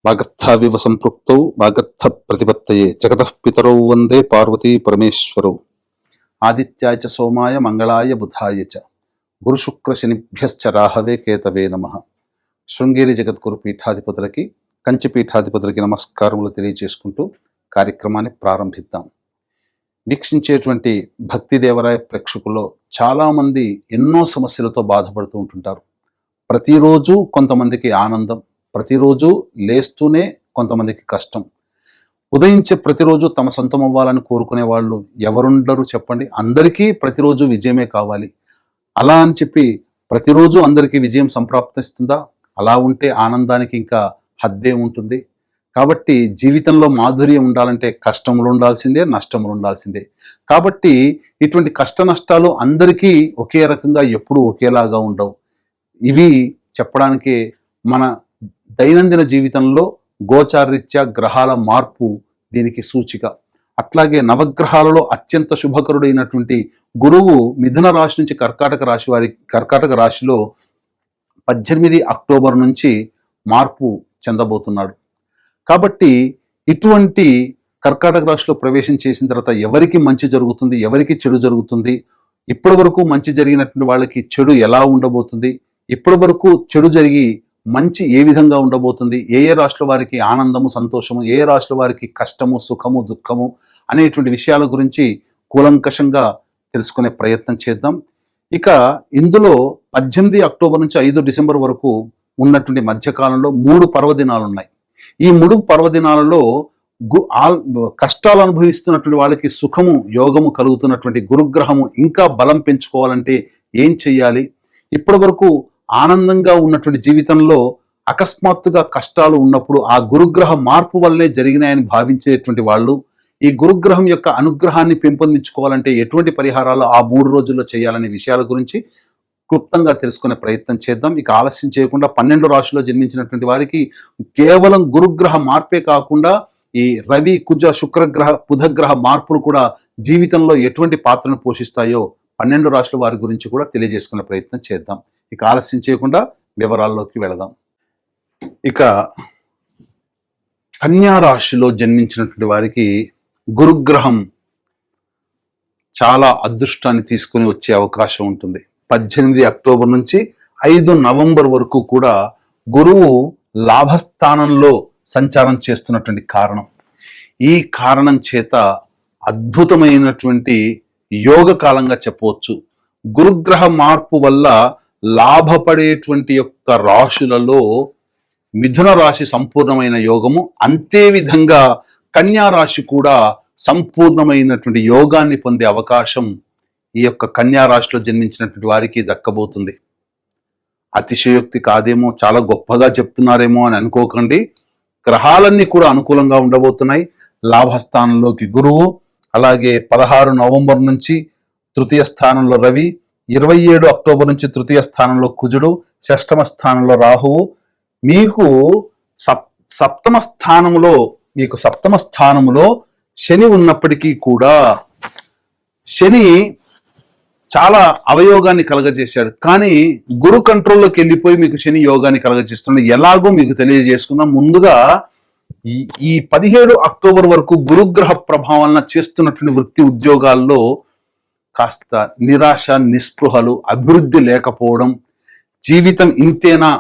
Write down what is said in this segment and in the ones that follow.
వాగర్థావివ సంపృక్తౌ వాగర్థ ప్రతిపత్తయే జగతః పితరౌ వందే పార్వతీ పరమేశ్వరౌ. ఆదిత్యాయ చ సోమాయ మంగళాయ బుధాయ చ గురుశుక్ర శనిభ్యశ్చ రాహవే కేతవే నమః. శృంగేరి జగద్గురు పీఠాధిపతులకి, కంచి పీఠాధిపతులకి నమస్కారములు తెలియజేసుకుంటూ కార్యక్రమాన్ని ప్రారంభిద్దాం. వీక్షించేటువంటి భక్తి దేవరాయ ప్రేక్షకుల్లో చాలామంది ఎన్నో సమస్యలతో బాధపడుతూ ఉంటుంటారు. ప్రతిరోజు కొంతమందికి ఆనందం, ప్రతిరోజు లేస్తూనే కొంతమందికి కష్టం. ఉదయించే ప్రతిరోజు తమ సొంతం అవ్వాలని కోరుకునే వాళ్ళు ఎవరుండరు చెప్పండి? అందరికీ ప్రతిరోజు విజయమే కావాలి. అలా అని చెప్పి ప్రతిరోజు అందరికీ విజయం సంప్రాప్తిస్తుందా? అలా ఉంటే ఆనందానికి ఇంకా హద్దే ఉంటుంది. కాబట్టి జీవితంలో మాధుర్యం ఉండాలంటే కష్టములు ఉండాల్సిందే, నష్టములు ఉండాల్సిందే. కాబట్టి ఇటువంటి కష్ట నష్టాలు అందరికీ ఒకే రకంగా ఎప్పుడూ ఒకేలాగా ఉండవు. ఇవి చెప్పడానికి మన దైనందిన జీవితంలో గోచారరీత్యా గ్రహాల మార్పు దీనికి సూచిక. అట్లాగే నవగ్రహాలలో అత్యంత శుభకరుడైనటువంటి గురువు మిథున రాశి నుంచి కర్కాటక రాశిలో 18 అక్టోబర్ నుంచి మార్పు చెందబోతున్నాడు. కాబట్టి ఇటువంటి కర్కాటక రాశిలో ప్రవేశం చేసిన తర్వాత ఎవరికి మంచి జరుగుతుంది, ఎవరికి చెడు జరుగుతుంది, ఇప్పటి వరకు మంచి జరిగినటువంటి వాళ్ళకి చెడు ఎలా ఉండబోతుంది, ఇప్పటి వరకు చెడు జరిగి మంచి ఏ విధంగా ఉండబోతుంది, ఏ ఏ రాశుల వారికి ఆనందము సంతోషము, ఏ రాశుల వారికి కష్టము సుఖము దుఃఖము అనేటువంటి విషయాల గురించి కూలంకషంగా తెలుసుకునే ప్రయత్నం చేద్దాం. ఇక ఇందులో 18 అక్టోబర్ నుంచి 5 డిసెంబర్ వరకు ఉన్నటువంటి మధ్యకాలంలో 3 పర్వదినాలు ఉన్నాయి. ఈ 3 పర్వదినాలలో కష్టాలు అనుభవిస్తున్నటువంటి వాళ్ళకి సుఖము యోగము కలుగుతున్నటువంటి గురుగ్రహము ఇంకా బలం పెంచుకోవాలంటే ఏం చెయ్యాలి, ఇప్పటి వరకు ఆనందంగా ఉన్నటువంటి జీవితంలో అకస్మాత్తుగా కష్టాలు ఉన్నప్పుడు ఆ గురుగ్రహ మార్పు వల్లనే జరిగినాయని భావించేటువంటి వాళ్ళు ఈ గురుగ్రహం యొక్క అనుగ్రహాన్ని పెంపొందించుకోవాలంటే ఎటువంటి పరిహారాలు ఆ 3 రోజుల్లో చేయాలనే విషయాల గురించి క్లుప్తంగా తెలుసుకునే ప్రయత్నం చేద్దాం. ఇక ఆలస్యం చేయకుండా 12 రాశిలో జన్మించినటువంటి వారికి కేవలం గురుగ్రహ మార్పే కాకుండా ఈ రవి కుజ శుక్రగ్రహ బుధగ్రహ మార్పులు కూడా జీవితంలో ఎటువంటి పాత్రను పోషిస్తాయో 12 రాశుల వారి గురించి కూడా తెలియజేసుకునే ప్రయత్నం చేద్దాం. ఇక ఆలస్యం చేయకుండా వివరాల్లోకి వెళదాం. ఇక కన్యా రాశిలో జన్మించినటువంటి వారికి గురుగ్రహం చాలా అదృష్టాన్ని తీసుకుని వచ్చే అవకాశం ఉంటుంది. 18 అక్టోబర్ నుంచి 5 నవంబర్ వరకు కూడా గురువు లాభస్థానంలో సంచారం చేస్తున్నటువంటి కారణం. ఈ కారణం చేత అద్భుతమైనటువంటి యోగ కాలంగా చెప్పవచ్చు. గురుగ్రహ మార్పు వల్ల లాభపడేటువంటి యొక్క రాశులలో మిథున రాశి సంపూర్ణమైన యోగము, అంతే విధంగా కన్యా రాశి కూడా సంపూర్ణమైనటువంటి యోగాన్ని పొందే అవకాశం ఈ యొక్క కన్యా రాశిలో జన్మించినటువంటి వారికి దక్కబోతుంది. అతిశయోక్తి కాదేమో, చాలా గొప్పగా చెప్తున్నారేమో అని అనుకోకండి. గ్రహాలన్నీ కూడా అనుకూలంగా ఉండబోతున్నాయి. లాభస్థానంలోకి గురువు, అలాగే 16 నవంబర్ నుంచి తృతీయ స్థానంలో రవి, 27 అక్టోబర్ నుంచి తృతీయ స్థానంలో కుజుడు, షష్టమ స్థానంలో రాహువు. మీకు సప్తమ స్థానములో శని ఉన్నప్పటికీ కూడా శని చాలా అవయోగాన్ని కలగజేశాడు. కానీ గురు కంట్రోల్లోకి వెళ్ళిపోయి మీకు శని యోగాన్ని కలగజేస్తున్నాడు. ఎలాగో మీకు తెలియజేసుకుందాం. ముందుగా ఈ 17 అక్టోబర్ వరకు గురుగ్రహ ప్రభావం వలన చేస్తున్నటువంటి వృత్తి ఉద్యోగాల్లో కాస్త నిరాశ, నిస్పృహలు, అభివృద్ధి లేకపోవడం, జీవితం ఇంతేనా,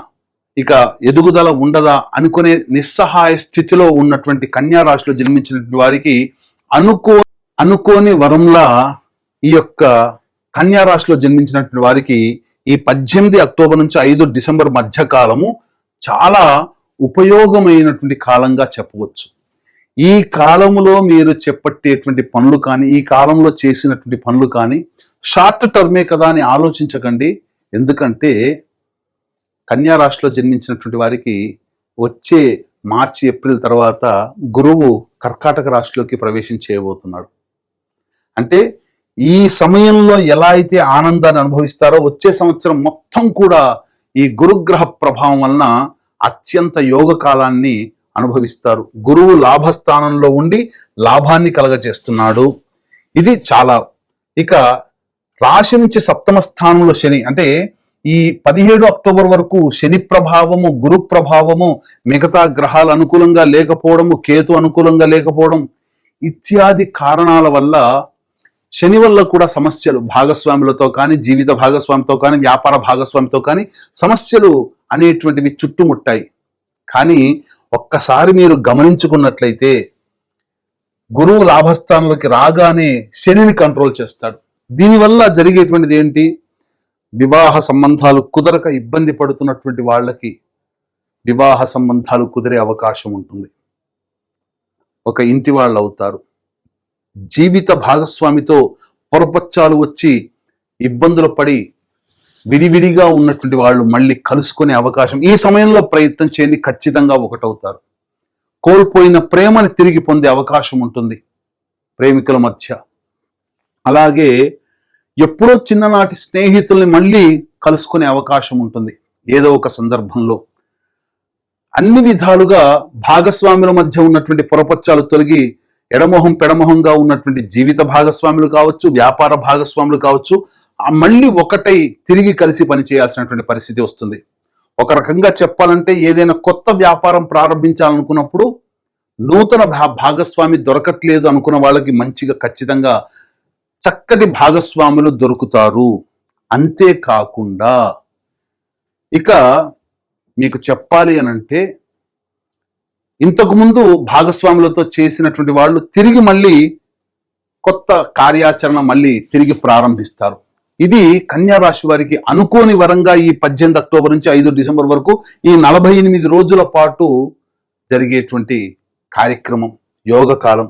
ఇక ఎదుగుదల ఉండదా అనుకునే నిస్సహాయ స్థితిలో ఉన్నటువంటి కన్యా రాశిలో జన్మించినటువంటి వారికి అనుకోని వరంలా ఈ యొక్క కన్యా రాశిలో జన్మించినటువంటి వారికి ఈ 18 అక్టోబర్ నుంచి 5 డిసెంబర్ మధ్య కాలము చాలా ఉపయోగమైనటువంటి కాలంగా చెప్పవచ్చు. ఈ కాలంలో మీరు చేపట్టేటువంటి పనులు కానీ, ఈ కాలంలో చేసినటువంటి పనులు కానీ షార్ట్ టర్మే కదా అని ఆలోచించకండి. ఎందుకంటే కన్యా రాశిలో జన్మించినటువంటి వారికి వచ్చే మార్చి ఏప్రిల్ తర్వాత గురువు కర్కాటక రాశిలోకి ప్రవేశం చేయబోతున్నాడు. అంటే ఈ సమయంలో ఎలా అయితే ఆనందాన్ని అనుభవిస్తారో వచ్చే సంవత్సరం మొత్తం కూడా ఈ గురుగ్రహ ప్రభావం వలన అత్యంత యోగ కాలాన్ని అనుభవిస్తారు. గురువు లాభస్థానంలో ఉండి లాభాన్ని కలగజేస్తున్నాడు. ఇది చాలా. ఇక రాశి నుంచి సప్తమ స్థానంలో శని, అంటే ఈ 17 అక్టోబర్ వరకు శని ప్రభావము, గురు ప్రభావము, మిగతా గ్రహాలు అనుకూలంగా లేకపోవడము, కేతు అనుకూలంగా లేకపోవడం ఇత్యాది కారణాల వల్ల శని వల్ల కూడా సమస్యలు భాగస్వాములతో కానీ, జీవిత భాగస్వామితో కానీ, వ్యాపార భాగస్వామితో కానీ సమస్యలు అనేటువంటివి చుట్టుముట్టాయి. కానీ ఒక్కసారి మీరు గమనించుకున్నట్లయితే గురువు లాభస్థానంలోకి రాగానే శనిని కంట్రోల్ చేస్తాడు. దీనివల్ల జరిగేటువంటిది ఏంటి? వివాహ సంబంధాలు కుదరక ఇబ్బంది పడుతున్నటువంటి వాళ్ళకి వివాహ సంబంధాలు కుదిరే అవకాశం ఉంటుంది. ఒక ఇంటి వాళ్ళు అవుతారు. జీవిత భాగస్వామితో పొరపచ్చాలు వచ్చి ఇబ్బందులు పడి విడివిడిగా ఉన్నటువంటి వాళ్ళు మళ్ళీ కలుసుకునే అవకాశం, ఈ సమయంలో ప్రయత్నం చేయండి, ఖచ్చితంగా ఒకటవుతారు. కోల్పోయిన ప్రేమని తిరిగి పొందే అవకాశం ఉంటుంది ప్రేమికుల మధ్య. అలాగే ఎప్పుడో చిన్ననాటి స్నేహితుల్ని మళ్ళీ కలుసుకునే అవకాశం ఉంటుంది ఏదో ఒక సందర్భంలో. అన్ని విధాలుగా భాగస్వాముల మధ్య ఉన్నటువంటి పొరపచ్చాలు తొలగి ఎడమొహం పెడమొహంగా ఉన్నటువంటి జీవిత భాగస్వాములు కావచ్చు, వ్యాపార భాగస్వాములు కావచ్చు, మళ్ళీ ఒకటై తిరిగి కలిసి పనిచేయాల్సినటువంటి పరిస్థితి వస్తుంది. ఒక రకంగా చెప్పాలంటే ఏదైనా కొత్త వ్యాపారం ప్రారంభించాలనుకున్నప్పుడు నూతన భాగస్వామి దొరకట్లేదు అనుకున్న వాళ్ళకి మంచిగా ఖచ్చితంగా చక్కటి భాగస్వాములు దొరుకుతారు. అంతేకాకుండా ఇక మీకు చెప్పాలి అనంటే ఇంతకుముందు భాగస్వాములతో చేసినటువంటి వాళ్ళు తిరిగి మళ్ళీ కొత్త కార్యాచరణ మళ్ళీ తిరిగి ప్రారంభిస్తారు. ఇది కన్యా రాశి వారికి అనుకోని వరంగా ఈ 18 అక్టోబర్ నుంచి 5 డిసెంబర్ వరకు ఈ 48 రోజుల పాటు జరిగేటువంటి కార్యక్రమం, యోగ కాలం.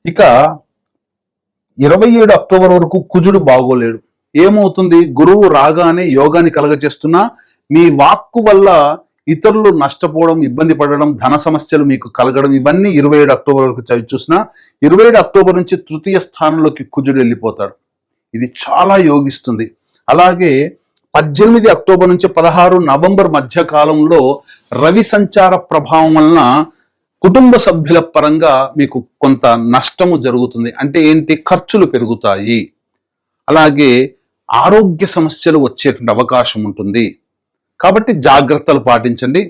ఇక 27 అక్టోబర్ వరకు కుజుడు బాగోలేడు. ఏమవుతుంది? గురువు రాగానే యోగాన్ని కలగజేస్తున్నా మీ వాక్కు వల్ల ఇతరులు నష్టపోవడం, ఇబ్బంది పడడం, ధన సమస్యలు మీకు కలగడం, ఇవన్నీ 27 అక్టోబర్ వరకు చవి చూసినా 27 అక్టోబర్ నుంచి తృతీయ స్థానంలోకి కుజుడు వెళ్ళిపోతాడు. ఇది చాలా యోగిస్తుంది. అలాగే 18 అక్టోబర్ నుంచి 16 నవంబర్ మధ్య కాలంలో రవి సంచార ప్రభావం వలన కుటుంబ సభ్యుల పరంగా మీకు కొంత నష్టము జరుగుతుంది. అంటే ఏంటి? ఖర్చులు పెరుగుతాయి. అలాగే ఆరోగ్య సమస్యలు వచ్చేటువంటి అవకాశం ఉంటుంది. కాబట్టి జాగ్రత్తలు పాటించండి,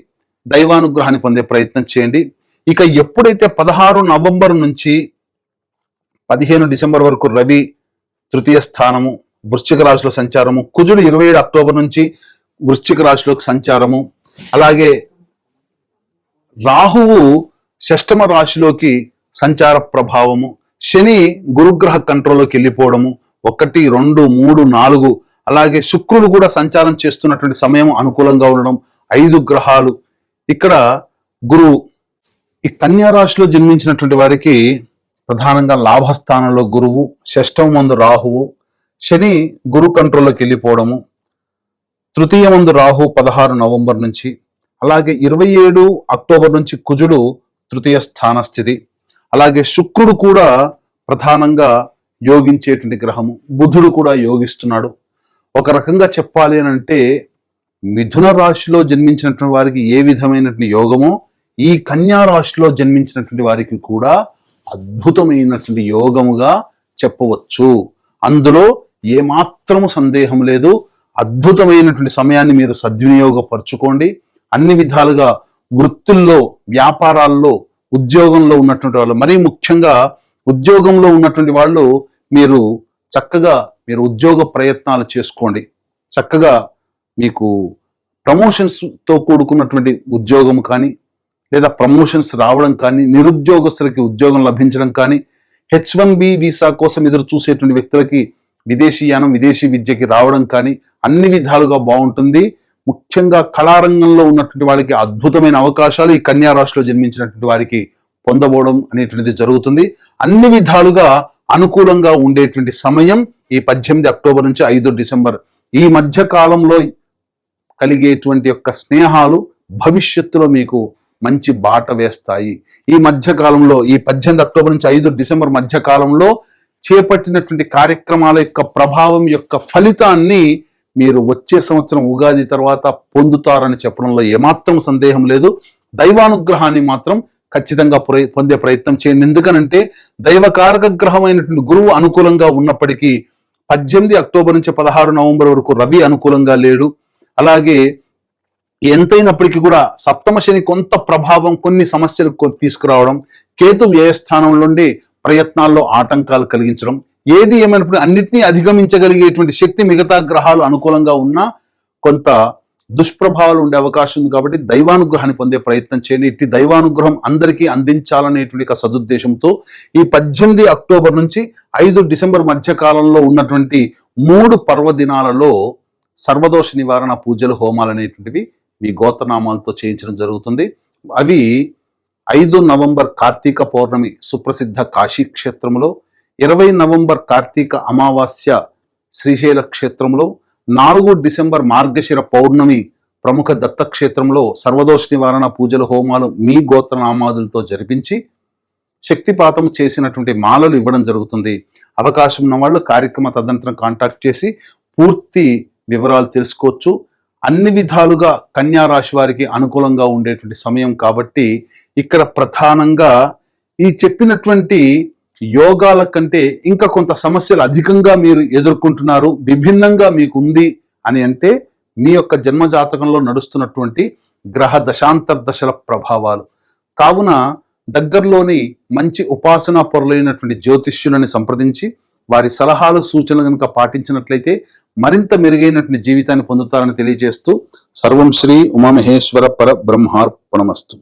దైవానుగ్రహాన్ని పొందే ప్రయత్నం చేయండి. ఇక ఎప్పుడైతే 16 నవంబర్ నుంచి 15 డిసెంబర్ వరకు రవి తృతీయ స్థానము, వృశ్చిక రాశిలో సంచారము, కుజుడు 27 అక్టోబర్ నుంచి వృశ్చిక రాశిలోకి సంచారము, అలాగే రాహువు షష్టమ రాశిలోకి సంచార ప్రభావము, శని గురుగ్రహ కంట్రోల్లోకి వెళ్ళిపోవడము, 1, 2, 3, 4, అలాగే శుక్రుడు కూడా సంచారం చేస్తున్నటువంటి సమయం అనుకూలంగా ఉండడం, 5 గ్రహాలు. ఇక్కడ గురువు, ఈ కన్యా రాశిలో జన్మించినటువంటి వారికి ప్రధానంగా లాభస్థానంలో గురువు, షష్టమందు రాహువు, శని గురు కంట్రోల్లోకి వెళ్ళిపోవడము, తృతీయమందు రాహు 16 నవంబర్ నుంచి, అలాగే 27 అక్టోబర్ నుంచి కుజుడు తృతీయ స్థాన స్థితి, అలాగే శుక్రుడు కూడా ప్రధానంగా యోగించేటువంటి గ్రహము, బుధుడు కూడా యోగిస్తున్నాడు. ఒక రకంగా చెప్పాలి అని అంటే మిథున రాశిలో జన్మించినటువంటి వారికి ఏ విధమైనటువంటి యోగమో ఈ కన్యా రాశిలో జన్మించినటువంటి వారికి కూడా అద్భుతమైనటువంటి యోగముగా చెప్పవచ్చు. అందులో ఏమాత్రము సందేహం లేదు. అద్భుతమైనటువంటి సమయాన్ని మీరు సద్వినియోగపరచుకోండి. అన్ని విధాలుగా వృత్తుల్లో, వ్యాపారాల్లో, ఉద్యోగంలో ఉన్నటువంటి వాళ్ళు, మరీ ముఖ్యంగా ఉద్యోగంలో ఉన్నటువంటి వాళ్ళు మీరు చక్కగా ఉద్యోగ ప్రయత్నాలు చేసుకోండి. చక్కగా మీకు ప్రమోషన్స్తో కూడుకున్నటువంటి ఉద్యోగం కానీ, లేదా ప్రమోషన్స్ రావడం కానీ, నిరుద్యోగస్తులకి ఉద్యోగం లభించడం కానీ, H1B వీసా కోసం ఎదురు చూసేటువంటి వ్యక్తులకి విదేశీయానం, విదేశీ విద్యకి రావడం కానీ అన్ని విధాలుగా బాగుంటుంది. ముఖ్యంగా కళారంగంలో ఉన్నటువంటి వారికి అద్భుతమైన అవకాశాలు ఈ కన్యా రాశిలో జన్మించినటువంటి వారికి పొందబోవడం అనేటువంటిది జరుగుతుంది. అన్ని విధాలుగా అనుకూలంగా ఉండేటువంటి సమయం ఈ 18 అక్టోబర్ నుంచి 5 డిసెంబర్ ఈ మధ్య కాలంలో కలిగేటువంటి యొక్క స్నేహాలు భవిష్యత్తులో మీకు మంచి బాట వేస్తాయి. ఈ మధ్య కాలంలో ఈ 18 అక్టోబర్ నుంచి 5 డిసెంబర్ మధ్య కాలంలో చేపట్టినటువంటి కార్యక్రమాల యొక్క ప్రభావం యొక్క ఫలితాన్ని మీరు వచ్చే సంవత్సరం ఉగాది తర్వాత పొందుతారని చెప్పడంలో ఏమాత్రం సందేహం లేదు. దైవానుగ్రహాన్ని మాత్రం ఖచ్చితంగా పొందే ప్రయత్నం చేయండి. ఎందుకనంటే దైవకారక గ్రహమైనటువంటి గురువు అనుకూలంగా ఉన్నప్పటికీ 18 అక్టోబర్ నుంచి 16 నవంబర్ వరకు రవి అనుకూలంగా లేడు. అలాగే ఎంతైనప్పటికీ కూడా సప్తమ శని కొంత ప్రభావం కొన్ని సమస్యలు తీసుకురావడం, కేతు వ్యయస్థానం నుండి ప్రయత్నాల్లో ఆటంకాలు కలిగించడం, ఏది ఏమైనప్పుడు అన్నిటినీ అధిగమించగలిగేటువంటి శక్తి మిగతా గ్రహాలు అనుకూలంగా ఉన్నా కొంత దుష్ప్రభావాలు ఉండే అవకాశం ఉంది. కాబట్టి దైవానుగ్రహాన్ని పొందే ప్రయత్నం చేయండి. ఇట్టి దైవానుగ్రహం అందరికీ అందించాలనేటువంటి ఒక సదుద్దేశంతో ఈ 18 అక్టోబర్ నుంచి 5 డిసెంబర్ మధ్య కాలంలో ఉన్నటువంటి 3 పర్వదినాలలో సర్వదోష నివారణ పూజలు, హోమాలు అనేటువంటివి మీ గోత్రనామాలతో చేయించడం జరుగుతుంది. అవి 5 నవంబర్ కార్తీక పౌర్ణమి సుప్రసిద్ధ కాశీ క్షేత్రంలో, 20 నవంబర్ కార్తీక అమావాస్య శ్రీశైల క్షేత్రంలో, 4 డిసెంబర్ మార్గశిర పౌర్ణమి ప్రముఖ దత్తక్షేత్రంలో సర్వదోష నివారణ పూజలు, హోమాలు మీ గోత్రనామాదులతో జరిపించి శక్తిపాతం చేసినటువంటి మాలలు ఇవ్వడం జరుగుతుంది. అవకాశం ఉన్న వాళ్ళు కార్యక్రమ తదనంతరం కాంటాక్ట్ చేసి పూర్తి వివరాలు తెలుసుకోవచ్చు. అన్ని విధాలుగా కన్యా రాశి వారికి అనుకూలంగా ఉండేటువంటి సమయం కాబట్టి ఇక్కడ ప్రధానంగా ఈ చెప్పినటువంటి యోగాల కంటే ఇంకా కొంత సమస్యలు అధికంగా మీరు ఎదుర్కొంటున్నారు, విభిన్నంగా మీకు ఉంది అని అంటే మీ యొక్క జన్మజాతకంలో నడుస్తున్నటువంటి గ్రహ దశాంతర్దశల ప్రభావాలు. కావున దగ్గరలోని మంచి ఉపాసనా పరులైనటువంటి జ్యోతిష్యులని సంప్రదించి వారి సలహాలు, సూచనలు కనుక పాటించినట్లయితే మరింత మెరుగైనటువంటి జీవితాన్ని పొందుతారని తెలియజేస్తూ సర్వం శ్రీ ఉమామహేశ్వర పర బ్రహ్మార్పణమస్తు.